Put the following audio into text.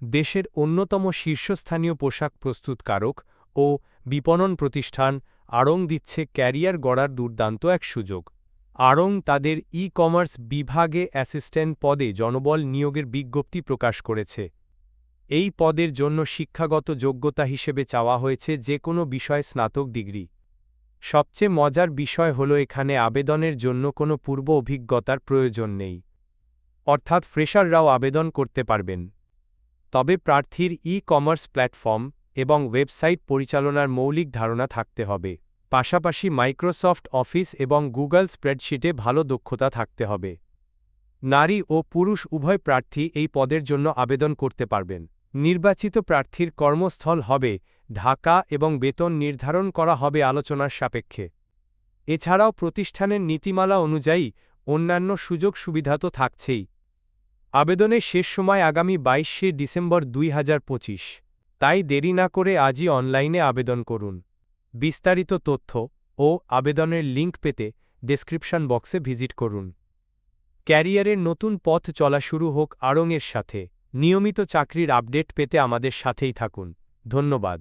দেশের অন্যতম শীর্ষস্থানীয় পোশাক প্রস্তুতকারক ও বিপণন প্রতিষ্ঠান আড়ং দিচ্ছে ক্যারিয়ার গড়ার দুর্দান্ত এক সুযোগ। আড়ং তাদের ই-কমার্স বিভাগে অ্যাসিস্ট্যান্ট পদে জনবল নিয়োগের বিজ্ঞপ্তি প্রকাশ করেছে। এই পদের জন্য শিক্ষাগত যোগ্যতা হিসেবে চাওয়া হয়েছে যে কোনো বিষয়ে স্নাতক ডিগ্রি। সবচেয়ে মজার বিষয় হল এখানে আবেদনের জন্য কোনো পূর্ব অভিজ্ঞতার প্রয়োজন নেই, অর্থাৎ ফ্রেশাররাও আবেদন করতে পারবেন। তবে প্রার্থীর ই-কমার্স প্ল্যাটফর্ম এবং ওয়েবসাইট পরিচালনার মৌলিক ধারণা থাকতে হবে। পাশাপাশি মাইক্রোসফট অফিস এবং গুগল স্প্রেডশিটে ভালো দক্ষতা থাকতে হবে। নারী ও পুরুষ উভয় প্রার্থী এই পদের জন্য আবেদন করতে পারবেন। নির্বাচিত প্রার্থীর কর্মস্থল হবে ঢাকা এবং বেতন নির্ধারণ করা হবে আলোচনার সাপেক্ষে। এছাড়াও প্রতিষ্ঠানের নীতিমালা অনুযায়ী অন্যান্য সুযোগ সুবিধা তো থাকছেই। আবেদনের শেষ সময় আগামী 22শে ডিসেম্বর 2025। তাই দেরি না করে আজই অনলাইনে আবেদন করুন। বিস্তারিত তথ্য ও আবেদনের লিঙ্ক পেতে ডেসক্রিপশন বক্সে ভিজিট করুন। ক্যারিয়ারের নতুন পথ চলা শুরু হোক আড়ংয়ের সাথে। নিয়মিত চাকরির আপডেট পেতে আমাদের সাথেই থাকুন। ধন্যবাদ।